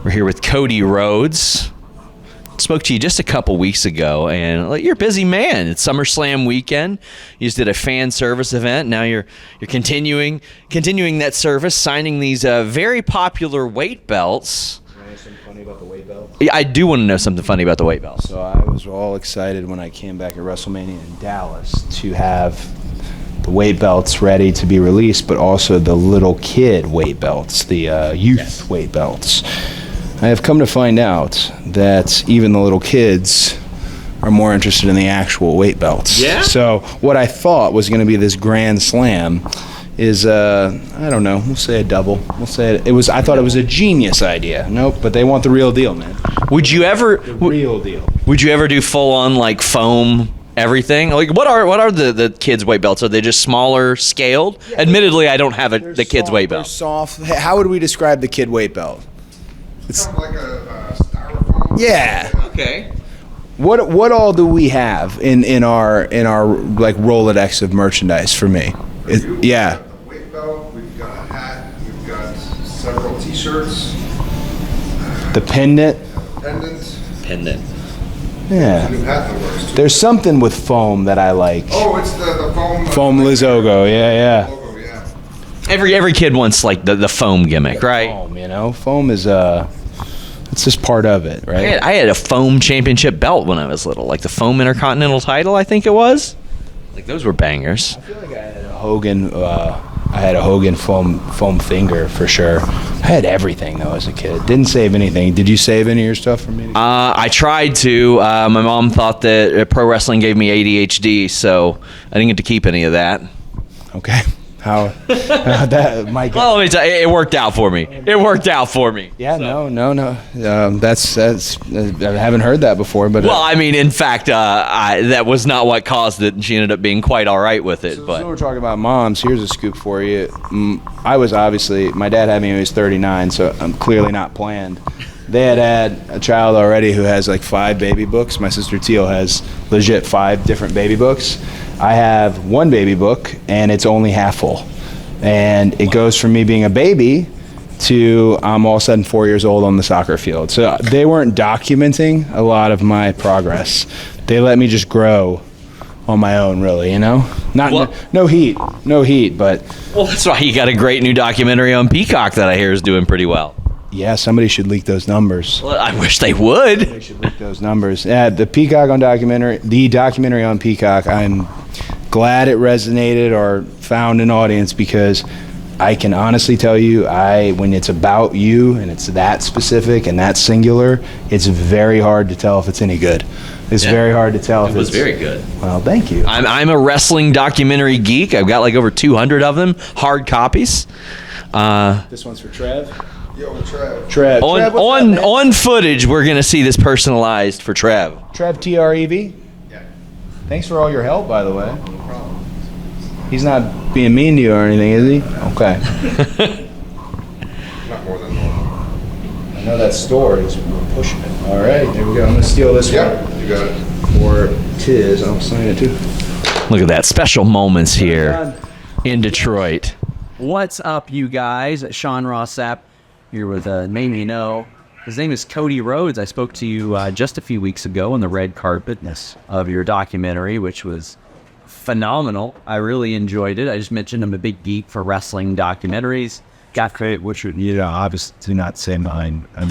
We're here with Cody Rhodes. Spoke to you just a couple weeks ago, and you're a busy man. It's SummerSlam weekend. You just did a fan service event. Now you're continuing that service, signing these very popular weight belts. Can I say something funny about the weight belt? Yeah, I do want to know something funny about the weight belts. So I was all excited when I came back at WrestleMania in Dallas to have the weight belts ready to be released, but also the little kid weight belts, the youth weight belts. I have come to find out that even the little kids are more interested in the actual weight belts. Yeah? So what I thought was going to be this grand slam is, I don't know, we'll say a double. We'll say it was. I thought it was a genius idea. Nope, but they want the real deal, man. Would you ever... The real deal. Would you ever do full-on, foam everything? What are the kids' weight belts? Are they just smaller scaled? Yeah, admittedly, I don't have the kids' weight belt. They're soft. How would we describe the kid weight belt? It's kind of like a styrofoam. Yeah. Okay. What all do we have in our Rolodex of merchandise for me? Yeah. We've got the weight belt. We've got a hat. We've got several T-shirts. The pendant. Pendant. Yeah. New hat in the works, too. There's something with foam that I like. Oh, it's the foam. Foam Lizogo. Yeah. Logo, yeah. Every kid wants the foam gimmick, right? Foam, foam is it's just part of it, right? I had a foam championship belt when I was little, like the foam intercontinental title, I think it was. Those were bangers. I feel like I had a Hogan foam finger for sure. I had everything though as a kid. Didn't save anything. Did you save any of your stuff for me? I tried to. My mom thought that pro wrestling gave me ADHD, so I didn't get to keep any of that. Okay. How that might. Well, let me tell you, it worked out for me. Yeah, so. No. That's I haven't heard that before, but well, I mean, in fact, that was not what caused it, and she ended up being quite all right with it. So but we're talking about moms. Here's a scoop for you. I was obviously my dad had me when he was 39, so I'm clearly not planned. They had a child already who has 5 baby books. My sister Teal has legit 5 different baby books. I have 1 baby book, and it's only half full. And it goes from me being a baby to I'm all of a sudden 4 years old on the soccer field. So they weren't documenting a lot of my progress. They let me just grow on my own, really, No heat, but... Well, that's why you got a great new documentary on Peacock that I hear is doing pretty well. Yeah, somebody should leak those numbers. Well, I wish they would. They should leak those numbers. Yeah, the documentary on Peacock, I'm glad it resonated or found an audience because I can honestly tell you, when it's about you and it's that specific and that singular, it's very hard to tell if it's any good. It's very hard to tell if it was very good. Well, thank you. I'm a wrestling documentary geek. I've got over 200 of them, hard copies. This one's for Trev. Yo, Trev. Trev, what's up, on footage, we're gonna see this personalized for Trev. Trev TREV. Yeah. Thanks for all your help, by the way. No problem. He's not being mean to you or anything, is he? Okay. Not more than normal. I know that store is pushing it. All right, there we go. I'm gonna steal this one. You got it. For Tiz, I'll sign it too. Look at that, special moments here in Detroit. What's up, you guys? Sean Ross Sapp here with Made Me Know. His name is Cody Rhodes. I spoke to you just a few weeks ago on the red carpet of your documentary, which was phenomenal. I really enjoyed it. I just mentioned I'm a big geek for wrestling documentaries. Which would, obviously do not say mine. And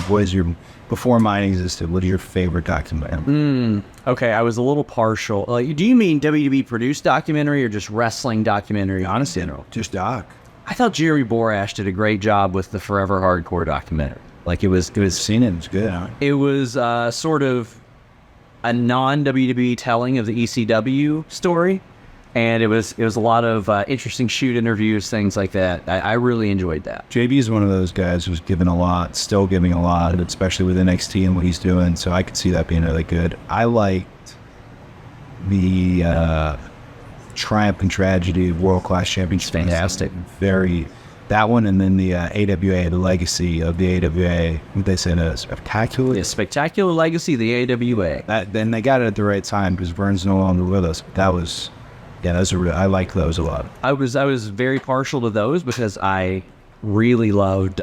before mine existed, what are your favorite documentaries? Okay, I was a little partial. Do you mean WWE produced documentary or just wrestling documentary? Honestly, just doc. I thought Jerry Borash did a great job with the Forever Hardcore documentary. It was Seen it, it's good. Huh? It was sort of a non-WWE telling of the ECW story, and it was a lot of interesting shoot interviews, things like that. I really enjoyed that. JB is one of those guys who's given a lot, still giving a lot, especially with NXT and what he's doing. So I could see that being really good. I liked the Triumph and Tragedy of World Class Championship. Fantastic. That one, and then the AWA, the legacy of the AWA. What they said, spectacular. Yeah, spectacular legacy of the AWA. Then they got it at the right time because Vern's no longer with us. That was, those are I like those a lot. I was very partial to those because I really loved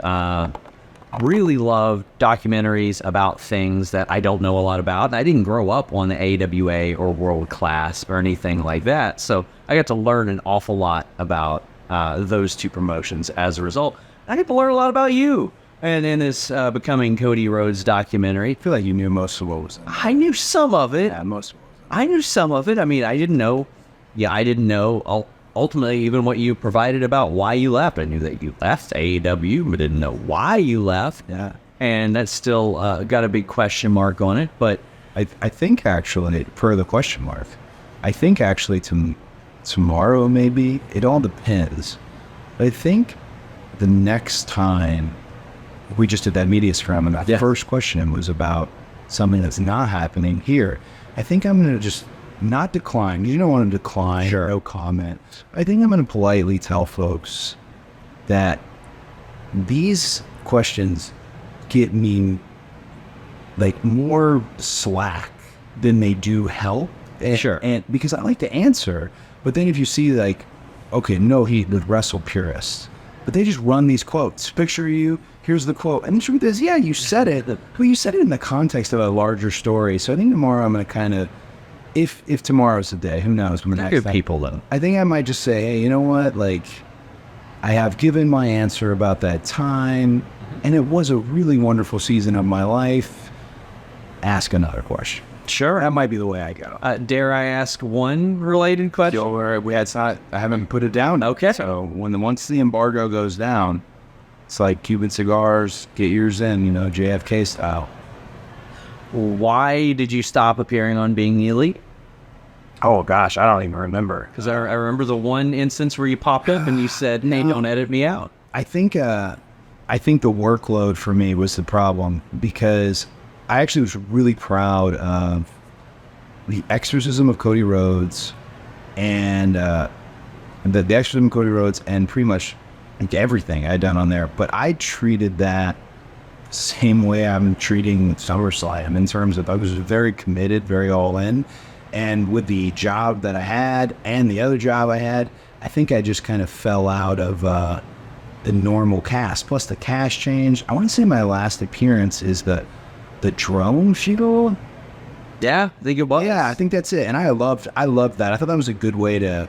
really love documentaries about things that I don't know a lot about. And I didn't grow up on the AWA or World Class or anything like that. So I got to learn an awful lot about those two promotions as a result. I get to learn a lot about you. And in this Becoming Cody Rhodes documentary, I feel like you knew most of what was in it. I knew some of it. Yeah, most of what was in it. I knew some of it. I mean, I didn't know. Yeah, I didn't know ultimately even what you provided about why you left. I knew that you left AEW, but didn't know why you left. Yeah. And that's still got a big question mark on it. But I think actually, per the question mark, I think actually tomorrow maybe, it all depends. I think the next time we just did that media scrum and that first question was about something that's not happening here. I think I'm going to just not decline. You don't want to decline, no comment. I think I'm going to politely tell folks that these questions get me like more slack than they do help. And because I like to answer, but then if you see like, okay, no, he the wrestle purist, but they just run these quotes. Picture you, here's the quote. And the truth is, yeah, you said it, but you said it in the context of a larger story. So I think tomorrow I'm going to kind of, if tomorrow's the day, who knows? When good people though. I think I might just say, hey, you know what? Like, I have given my answer about that time, and it was a really wonderful season of my life. Ask another question. Sure. That might be the way I go. Dare I ask one related question? I haven't put it down. Okay. So once the embargo goes down, it's like Cuban cigars, get yours in, JFK style. Why did you stop appearing on Being the Elite? Oh gosh, I don't even remember. Because I remember the one instance where you popped up and you said, "Hey, don't edit me out." I think the workload for me was the problem, because I actually was really proud of the exorcism of Cody Rhodes and the exorcism of Cody Rhodes and pretty much everything I had done on there. But I treated that same way I'm treating SummerSlam, in terms of I was very committed, very all in. And with the job that I had and the other job I had, I think I just kind of fell out of the normal cast. Plus the cast changed. I want to say my last appearance is the drone show. Yeah, I think it was. Yeah, I think that's it. And I loved that. I thought that was a good way to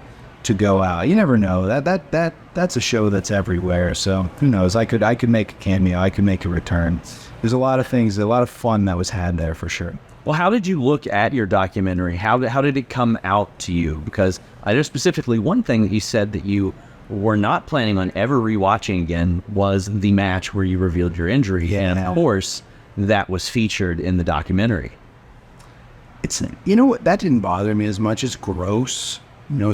go out. You never know. That's a show that's everywhere. So who knows? I could make a cameo. I could make a return. There's a lot of things, a lot of fun that was had there for sure. Well, how did you look at your documentary? How did it come out to you? Because I know specifically one thing that you said that you were not planning on ever rewatching again was the match where you revealed your injury. Yeah. And of course, that was featured in the documentary. That didn't bother me as much. It's gross,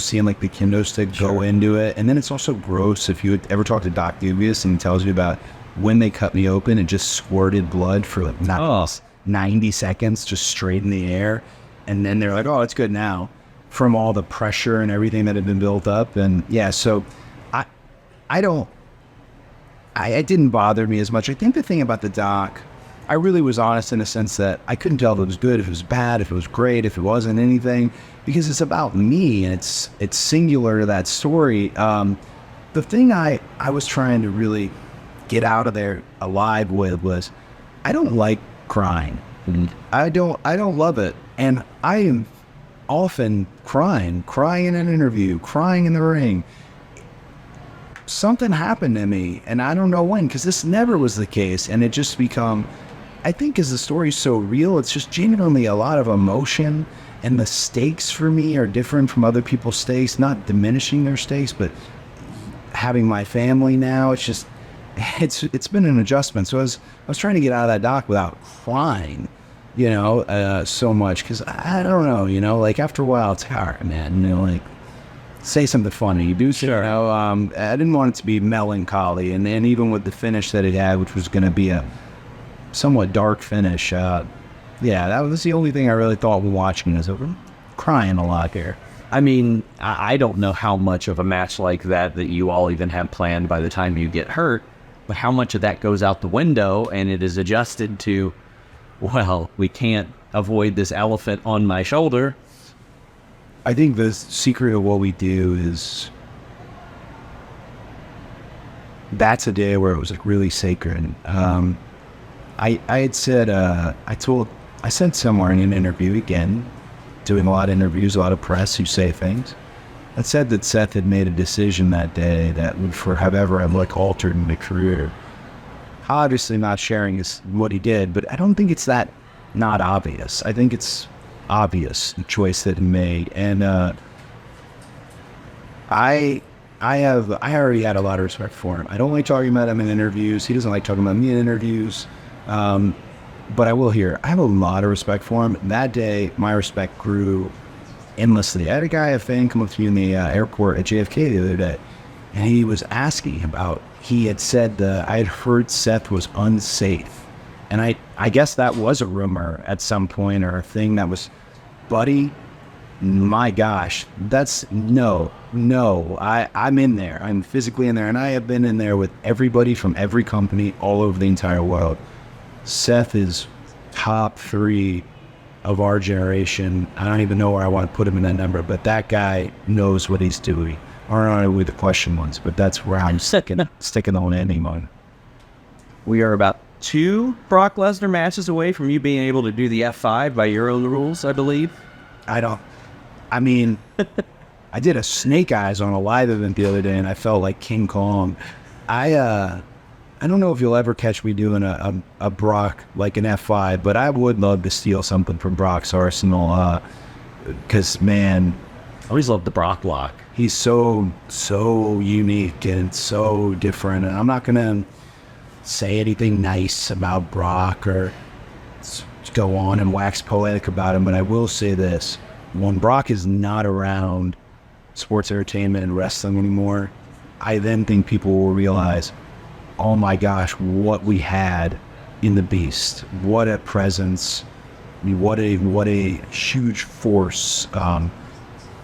seeing like the kendo stick go into it. And then it's also gross if you ever talk to Doc Dubious and he tells you about when they cut me open and just squirted blood for like 90 seconds just straight in the air. And then they're like, oh, it's good now, from all the pressure and everything that had been built up. And yeah, so it didn't bother me as much. I think the thing about the doc, I really was honest in a sense that I couldn't tell if it was good, if it was bad, if it was great, if it wasn't anything, because it's about me and it's singular to that story. The thing I was trying to really get out of there alive with was, I don't like crying. I don't love it. And I am often crying in an interview, crying in the ring. Something happened to me, and I don't know when, because this never was the case. And it just become, I think, as the story's so real, it's just genuinely a lot of emotion, and the stakes for me are different from other people's stakes, not diminishing their stakes, but having my family now, it's just, it's been an adjustment. So I was trying to get out of that doc without crying, so much, because I don't know, like after a while it's hard, man, like say something funny. You do, sure. I didn't want it to be melancholy, and then even with the finish that it had, which was going to be a somewhat dark finish, that was the only thing I really thought when watching this. I'm crying a lot here. I mean, I don't know how much of a match like that you all even have planned by the time you get hurt, but how much of that goes out the window and it is adjusted to, well, we can't avoid this elephant on my shoulder. I think the secret of what we do is, that's a day where it was like really sacred. I had said, I said somewhere in an interview, again, doing a lot of interviews, a lot of press who say things. I said that Seth had made a decision that day that would forever have like altered my career. Obviously not sharing what he did, but I don't think it's that not obvious. I think it's obvious, the choice that he made. And I already had a lot of respect for him. I don't like talking about him in interviews. He doesn't like talking about me in interviews. But I will here, I have a lot of respect for him. That day, my respect grew endlessly. I had a fan come up to me in the airport at JFK the other day, and he was asking about, he had said I had heard Seth was unsafe. And I guess that was a rumor at some point, or a thing that was, buddy, my gosh, that's no, I'm in there. I'm physically in there, and I have been in there with everybody from every company all over the entire world. Seth is top 3 of our generation. I don't even know where I want to put him in that number, but that guy knows what he's doing. I don't know who the question was, but that's where I'm sticking the whole ending on. We are about 2 Brock Lesnar matches away from you being able to do the F5 by your own rules, I believe. I mean, I did a Snake Eyes on a live event the other day, and I felt like King Kong. I don't know if you'll ever catch me doing a Brock, like an F5, but I would love to steal something from Brock's arsenal, because, man, I always loved the Brock lock. He's so unique and so different, and I'm not going to say anything nice about Brock or go on and wax poetic about him, but I will say this. When Brock is not around sports entertainment and wrestling anymore, I then think people will realize, oh my gosh, what we had in the Beast. What a presence. I mean, what a huge force.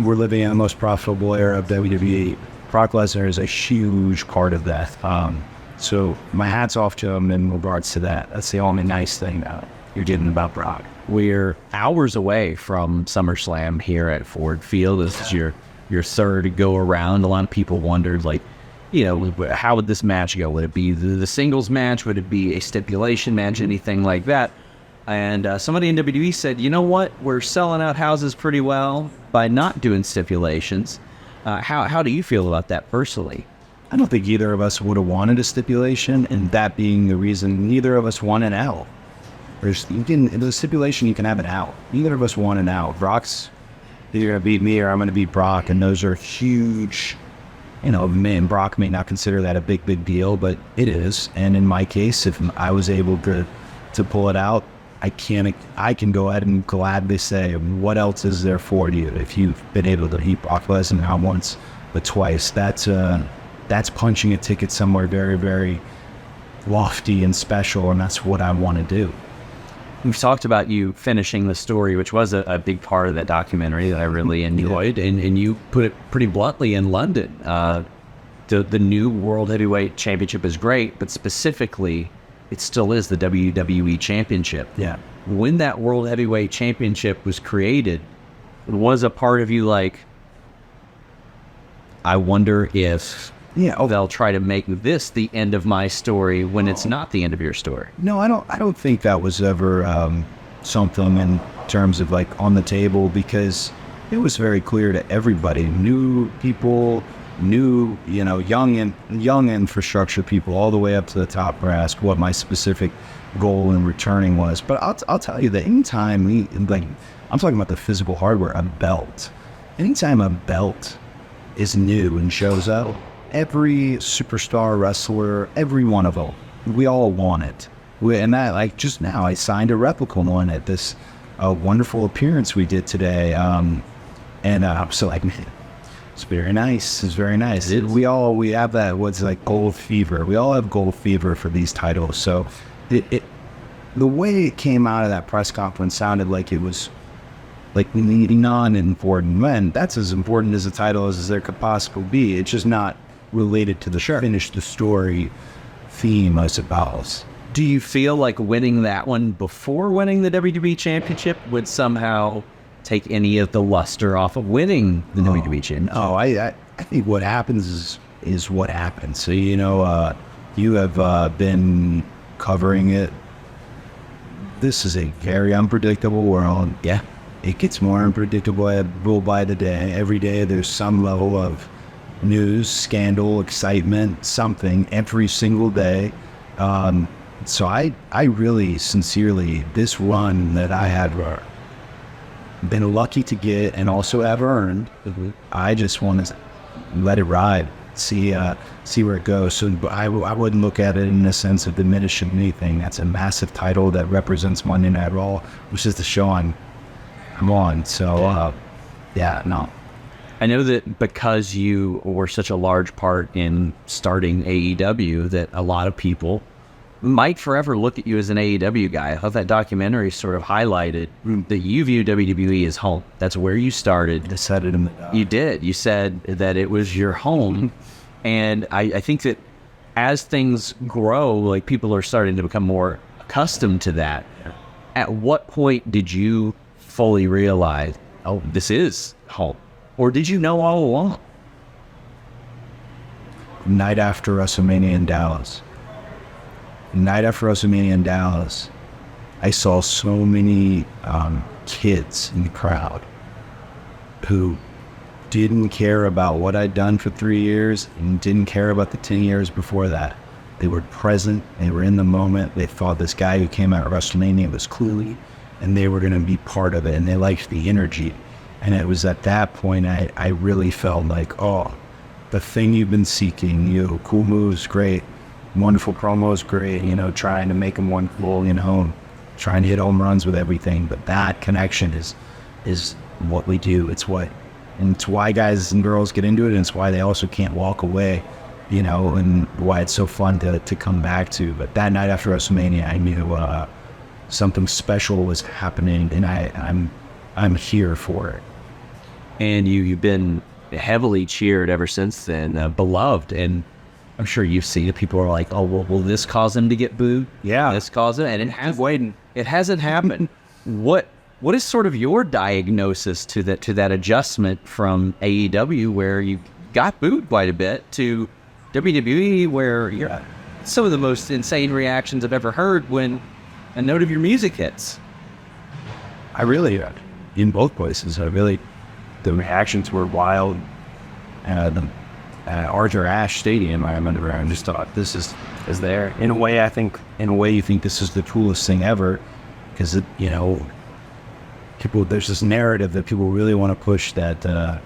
We're living in the most profitable era of WWE. Brock Lesnar is a huge part of that. So my hat's off to him in regards to that. That's the only nice thing you're getting about Brock. We're hours away from SummerSlam here at Ford Field. This is your third go around. A lot of people wondered, like, you know, how would this match go? Would it be the singles match? Would it be a stipulation match? Anything like that? And somebody in WWE said, you know what? We're selling out houses pretty well by not doing stipulations. How do you feel about that personally? I don't think either of us would have wanted a stipulation, and that being the reason neither of us want an out. In the stipulation, you can have an out. Neither of us want an out. Brock's either going to beat me or I'm going to beat Brock, and those are huge. You know, Brock may not consider that a big deal, but it is. And in my case, if I was able to pull it out, I can go ahead and gladly say, what else is there for you? If you've been able to beat Brock Lesnar not once, but twice, that's punching a ticket somewhere very, very lofty and special, and that's what I want to do. We've talked about you finishing the story, which was a big part of that documentary that I really enjoyed, and you put it pretty bluntly in London. The new World Heavyweight Championship is great, but specifically, it still is the WWE Championship. Yeah. When that World Heavyweight Championship was created, was a part of you like, I wonder if they'll try to make this the end of my story when it's not the end of your story? No, I don't think that was ever something in terms of like on the table, because it was very clear to everybody, new people, young infrastructure people, all the way up to the top brass, what my specific goal in returning was. But I'll tell you that anytime I'm talking about the physical hardware, a belt. Anytime a belt is new and shows up, every superstar wrestler, every one of them, we all want it. And that, like, just now, I signed a replica one at this wonderful appearance we did today. I'm so like, man, it's very nice. It's very nice. We have that, what's like gold fever. We all have gold fever for these titles. So the way it came out of that press conference sounded like it was like non-important. Man, that's as important as a title as there could possibly be. It's just not related to the finish the story theme, I suppose. Do you feel like winning that one before winning the WWE Championship would somehow take any of the luster off of winning the WWE Championship? Oh, I think what happens is what happens. So, you have been covering it this is a very unpredictable world. Yeah. It gets more unpredictable by the day. Every day there's some level of news, scandal, excitement, something every single day. So I really sincerely, this run that I had been lucky to get and also have earned, I just want to let it ride, see where it goes. So I wouldn't look at it in the sense of diminishing anything. That's a massive title that represents Monday Night Raw, which is the show I'm on. So no. I know that because you were such a large part in starting AEW, that a lot of people might forever look at you as an AEW guy. I thought that documentary sort of highlighted that you view WWE as home. That's where you started. I said it in the You did. You said that it was your home. And I think that as things grow, like people are starting to become more accustomed to that. At what point did you fully realize, oh, this is home? Or did you know all along? Night after WrestleMania in Dallas. Night after WrestleMania in Dallas, I saw so many kids in the crowd who didn't care about what I'd done for 3 years and didn't care about the 10 years before that. They were present. They were in the moment. They thought this guy who came out of WrestleMania was cool, and they were going to be part of it, and they liked the energy. And it was at that point I really felt like, oh, the thing you've been seeking, cool moves, great. Wonderful promos, great, trying to make them wonderful, trying to hit home runs with everything. But that connection is what we do. It's why guys and girls get into it, and it's why they also can't walk away, and why it's so fun to come back to. But that night after WrestleMania, I knew something special was happening, and I'm here for it. And you've been heavily cheered ever since then, beloved. And I'm sure you've seen it. People are like, oh, well, will this cause him to get booed? Yeah. This cause it? And it has. Waiting. It hasn't happened. What is sort of your diagnosis to that adjustment from AEW, where you got booed quite a bit, to WWE, where you're some of the most insane reactions I've ever heard when a note of your music hits? I really, in both places, the reactions were wild. Arthur Ashe Stadium, I remember, I just thought, this is there. In a way, you think this is the coolest thing ever, because there's this narrative that people really want to push that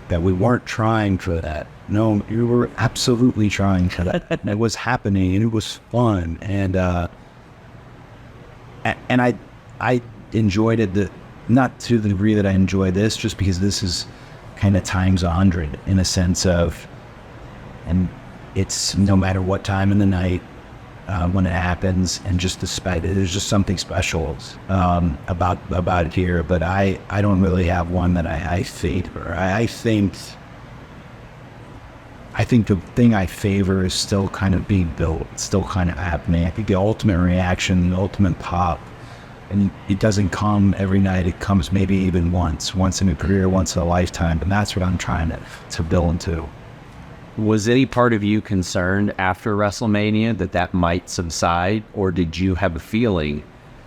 we weren't trying for that. No, you were absolutely trying for that. And it was happening, and it was fun, and I enjoyed it, not to the degree that I enjoy this, just because this is kind of times 100 in a sense of, and it's no matter what time in the night when it happens, and just despite it, there's just something special about it here. But I don't really have one that I favor. I think the thing I favor is still kind of being built, it's still kind of happening. I think the ultimate reaction, the ultimate pop, and it doesn't come every night. It comes maybe even once in a career, once in a lifetime. And that's what I'm trying to build into. Was any part of you concerned after WrestleMania that might subside, or did you have a feeling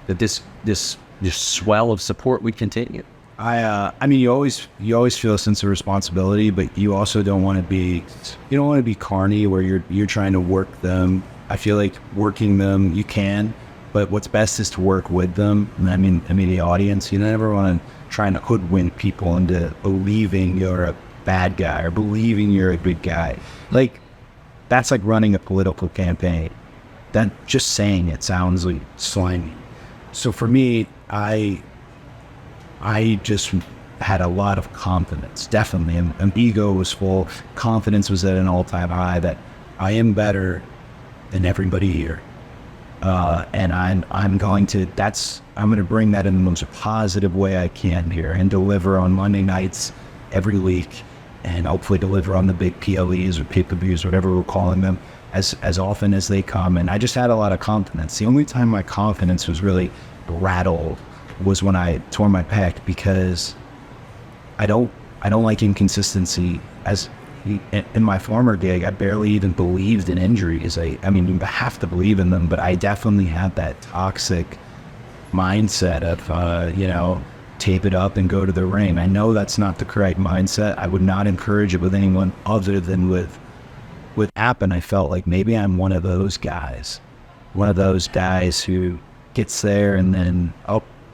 that this swell of support would continue? I mean, you always feel a sense of responsibility, but you also don't want to be carny where you're trying to work them. I feel like working them, you can. But what's best is to work with them. I mean the audience. You never want to try and hoodwink people into believing you're a bad guy or believing you're a good guy. Like, that's like running a political campaign. That just saying it sounds like slimy. So for me, I just had a lot of confidence, definitely. And ego was full. Confidence was at an all-time high that I am better than everybody here. And I'm going to bring that in the most positive way I can here, and deliver on Monday nights every week, and hopefully deliver on the big PLEs or pay-per-views, whatever we're calling them, as often as they come. And I just had a lot of confidence. The only time my confidence was really rattled was when I tore my pec, because I don't like inconsistency. As in my former gig, I barely even believed in injuries. I mean, you have to believe in them, but I definitely had that toxic mindset of, tape it up and go to the ring. I know that's not the correct mindset. I would not encourage it with anyone other than with App, and I felt like maybe I'm one of those guys who gets there and then,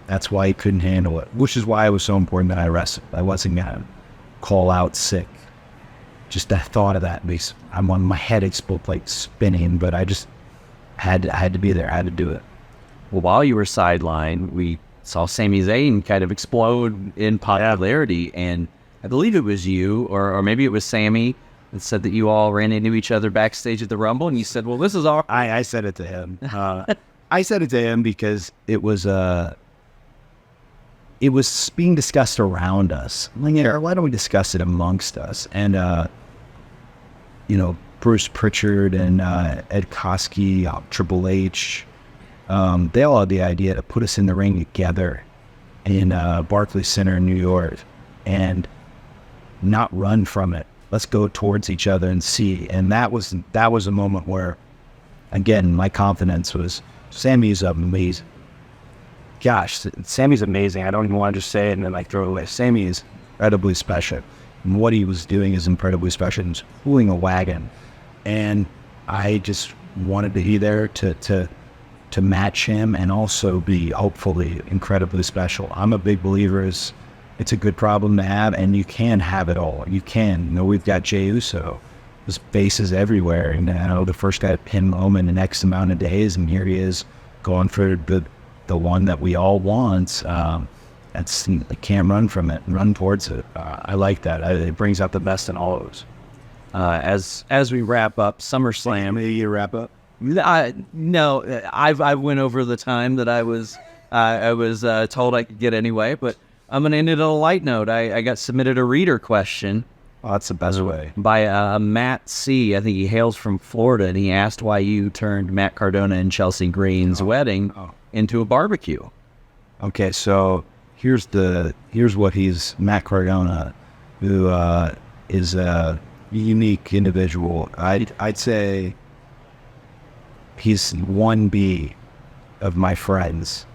that's why he couldn't handle it, which is why it was so important that I rested. I wasn't going to call out sick. Just the thought of that makes my head explode like spinning, but I just had to be there. I had to do it. Well, while you were sidelined, we saw Sami Zayn kind of explode in popularity, and I believe it was you, or maybe it was Sammy, that said that you all ran into each other backstage at the Rumble, and you said, well, this is our... I said it to him. I said it to him because it was being discussed around us. I'm like, why don't we discuss it amongst us? And, Bruce Pritchard and Ed Koskey, Triple H, they all had the idea to put us in the ring together in Barclays Center in New York and not run from it. Let's go towards each other and see. And that was a moment where, again, my confidence was, Sammy's amazing. Gosh, Sammy's amazing. I don't even want to just say it and then throw it away. Sammy is incredibly special. And what he was doing is incredibly special. He was pulling a wagon. And I just wanted to be there to match him and also be hopefully incredibly special. I'm a big believer it's a good problem to have, and you can have it all. You can. We've got Jey Uso. His faces everywhere. And the first guy to pin Roman in X amount of days, and here he is going for the one that we all want. I can't run from it. Run towards it. I like that. It brings out the best in all of us. As we wrap up SummerSlam, Maybe you wrap up. No, I went over the time that I was told I could get anyway, but I'm gonna end it on a light note. I got submitted a reader question. Oh, that's the best way. By Matt C. I think he hails from Florida, and he asked why you turned Matt Cardona and Chelsea Green's wedding into a barbecue. Okay, so here's what Matt Cardona, who is a unique individual. I'd say he's 1B of my friends.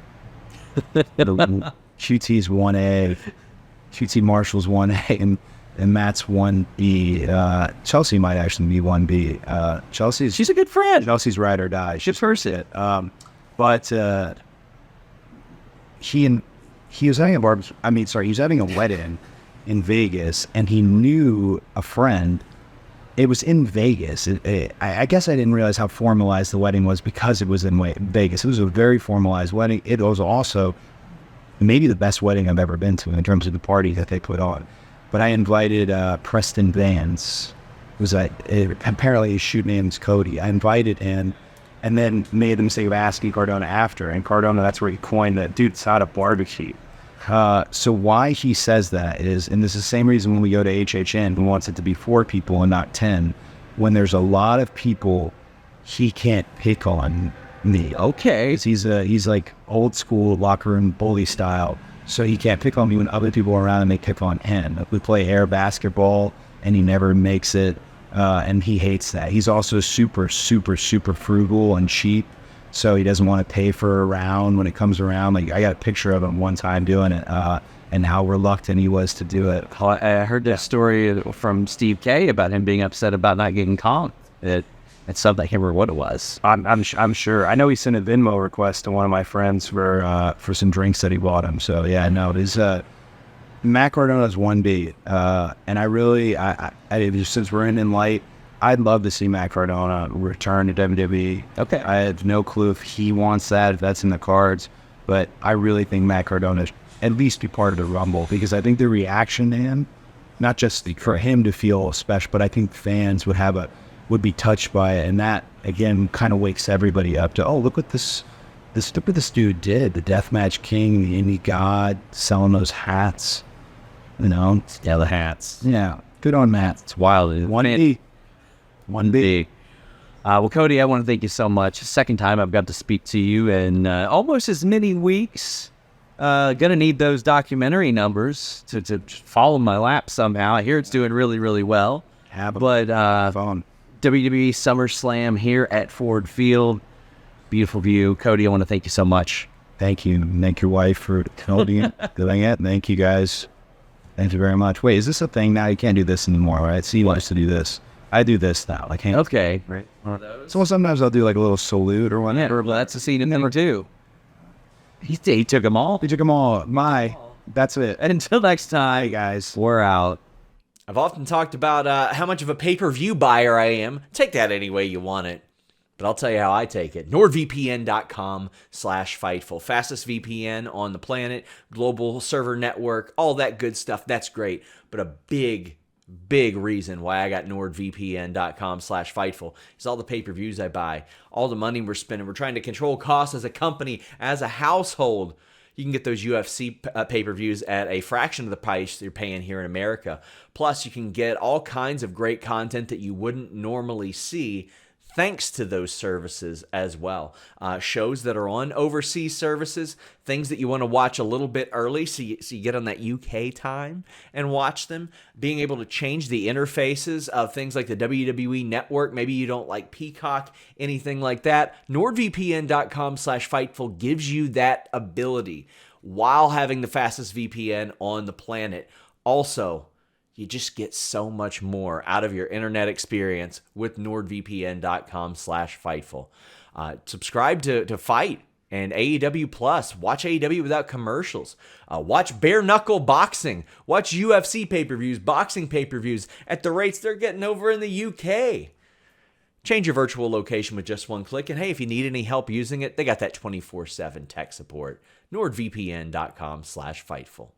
QT's 1A, QT Marshall's 1A, and Matt's 1B. Chelsea might actually be 1B. She's a good friend. Chelsea's ride or die. Good person. But he was having a barbecue. He was having a wedding in Vegas, and he knew a friend. It was in Vegas. I guess I didn't realize how formalized the wedding was because it was in Vegas. It was a very formalized wedding. It was also maybe the best wedding I've ever been to in terms of the party that they put on. But I invited Preston Vance. Apparently his shoot name's Cody. I invited him and then made the mistake of asking Cardona after. And Cardona, that's where he coined that, dude, it's not a barbecue. So why he says that is, and this is the same reason when we go to HHN, he wants it to be 4 people and not 10. When there's a lot of people, he can't pick on me. Okay. He's like old school locker room bully style. So he can't pick on me when other people are around and they pick on him. We play air basketball and he never makes it. And he hates that. He's also super, super, super frugal and cheap. So he doesn't want to pay for a round when it comes around. Like, I got a picture of him one time doing it, and how reluctant he was to do it. I heard that story from Steve K about him being upset about not getting comped. It's something I can't remember what it was. I'm sure. I know he sent a Venmo request to one of my friends for some drinks that he bought him. So yeah, no, it is. Matt Cardona's 1B, and I really, since we're in light, I'd love to see Matt Cardona return to WWE. Okay. I have no clue if he wants that, if that's in the cards, but I really think Matt Cardona should at least be part of the Rumble, because I think the reaction to him, not just for him to feel special, but I think fans would be touched by it, and that again kind of wakes everybody up to, look what this dude did, the Deathmatch King, the Indie God, selling those hats, Yeah, the hats. Yeah, good on Matt. It's wild. 1B. 1B. Well, Cody, I want to thank you so much. Second time I've got to speak to you in almost as many weeks. Gonna need those documentary numbers to fall in my lap somehow. I hear it's doing really, really well. Phone. WWE SummerSlam here at Ford Field. Beautiful view. Cody, I want to thank you so much. Thank you. Thank your wife for doing it. Thank you guys. Thank you very much. Wait, is this a thing now? You can't do this anymore, right? See, likes to do this. I do this now. I can't. Okay. Right. One of those. So sometimes I'll do like a little salute or whatever. Yeah, well, that's a scene in number 2. He took them all. We took them all. That's it. And until next time, Hey, guys. we're out. I've often talked about how much of a pay-per-view buyer I am. Take that any way you want it. But I'll tell you how I take it. NordVPN.com/Fightful. Fastest VPN on the planet, global server network, all that good stuff. That's great. But a big reason why I got NordVPN.com/Fightful is all the pay-per-views I buy, all the money we're spending. We're trying to control costs as a company, as a household. You can get those UFC pay-per-views at a fraction of the price you're paying here in America. Plus, you can get all kinds of great content that you wouldn't normally see thanks to those services as well. Shows that are on overseas services, things that you want to watch a little bit early so you get on that UK time and watch them. Being able to change the interfaces of things like the WWE Network. Maybe you don't like Peacock, anything like that. NordVPN.com/Fightful gives you that ability while having the fastest VPN on the planet. Also, you just get so much more out of your internet experience with NordVPN.com/Fightful. Subscribe to Fight and AEW Plus. Watch AEW without commercials. Watch bare knuckle boxing. Watch UFC pay-per-views, boxing pay-per-views at the rates they're getting over in the UK. Change your virtual location with just one click. And hey, if you need any help using it, they got that 24/7 tech support. NordVPN.com/Fightful.